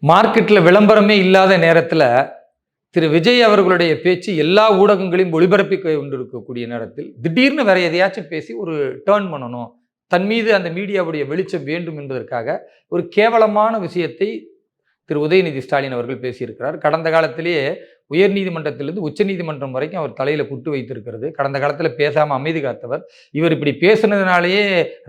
மார்க்கெட்ல விளம்பரமே இல்லாத நேரத்துல, திரு விஜய் அவர்களுடைய பேச்சு எல்லா ஊடகங்களையும் ஒளிபரப்பிக் கொண்டிருக்கக்கூடிய நேரத்தில், திடீர்னு வேற எதையாச்சும் பேசி ஒரு டர்ன் பண்ணணும். தன் மீது அந்த மீடியாவுடைய வெளிச்சம் வேண்டும் என்பதற்காக, ஒரு கேவலமான விஷயத்தை திரு உதயநிதி ஸ்டாலின் அவர்கள் பேசியிருக்கிறார். கடந்த காலத்திலேயே உயர்நீதிமன்றத்திலிருந்து உச்சநீதிமன்றம் வரைக்கும் அவர் தலையில குட்டு வைத்திருக்கிறது. கடந்த காலத்துல பேசாம அமைதி காத்தவர். இவர் இப்படி பேசுனதுனாலேயே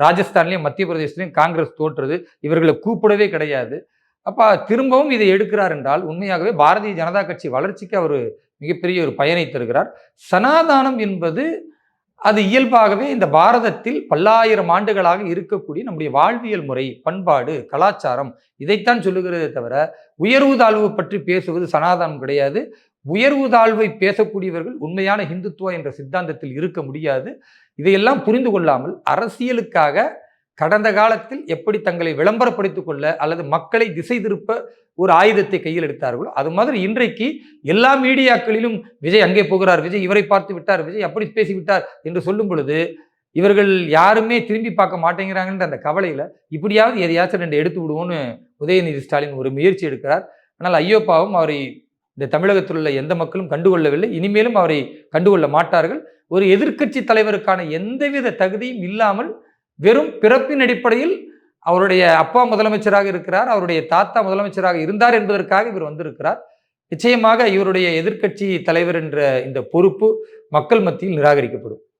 ராஜஸ்தான்லயும், மத்திய பிரதேசத்திலயும் காங்கிரஸ் தோற்றது. இவர்கள கூப்பிடவே கிடையாது. அப்ப திரும்பவும் இதை எடுக்கிறார் என்றால், உண்மையாகவே பாரதிய ஜனதா கட்சி வளர்ச்சிக்கு அவர் மிகப்பெரிய ஒரு பயனை தருகிறார். சனாதானம் என்பது அது இயல்பாகவே இந்த பாரதத்தில் பல்லாயிரம் ஆண்டுகளாக இருக்கக்கூடிய நம்முடைய வாழ்வியல் முறை, பண்பாடு, கலாச்சாரம் இதைத்தான் சொல்லுகிறதே தவிர, உயர்வு தாழ்வு பற்றி பேசுவது சனாதனம் கிடையாது. உயர்வு தாழ்வை பேசக்கூடியவர்கள் உண்மையான ஹிந்துத்துவா என்ற சித்தாந்தத்தில் இருக்க முடியாது. இதையெல்லாம் புரிந்து கொள்ளாமல் அரசியலுக்காக கடந்த காலத்தில் எப்படி தங்களை விளம்பரப்படுத்திக் கொள்ள அல்லது மக்களை திசை திருப்ப ஒரு ஆயுதத்தை கையில் எடுத்தார்களோ அது மாதிரி இன்றைக்கு எல்லா மீடியாக்களிலும் விஜய் அங்கே போகிறார், விஜய் இவரை பார்த்து விட்டார், விஜய் அப்படி பேசிவிட்டார் என்று சொல்லும் பொழுது இவர்கள் யாருமே திரும்பி பார்க்க மாட்டேங்கிறாங்கன்ற அந்த கவலையில இப்படியாவது எதையாச்சும் ரெண்டு எடுத்து விடுவோம்னு உதயநிதி ஸ்டாலின் ஒரு முயற்சி எடுக்கிறார். ஆனால் ஐயோ பாவம், அவரை இந்த தமிழகத்தில் உள்ள எந்த மக்களும் கண்டுகொள்ளவில்லை, இனிமேலும் அவரை கண்டுகொள்ள மாட்டார்கள். ஒரு எதிர்க்கட்சி தலைவருக்கான எந்தவித தகுதியும் இல்லாமல் வெறும் பிறப்பின் அடிப்படையில் அவருடைய அப்பா முதலமைச்சராக இருக்கிறார், அவருடைய தாத்தா முதலமைச்சராக இருந்தார் என்பதற்காக இவர் வந்திருக்கிறார். நிச்சயமாக இவருடைய எதிர்க்கட்சி தலைவர் என்ற இந்த பொறுப்பு மக்கள் மத்தியில் நிராகரிக்கப்படும்.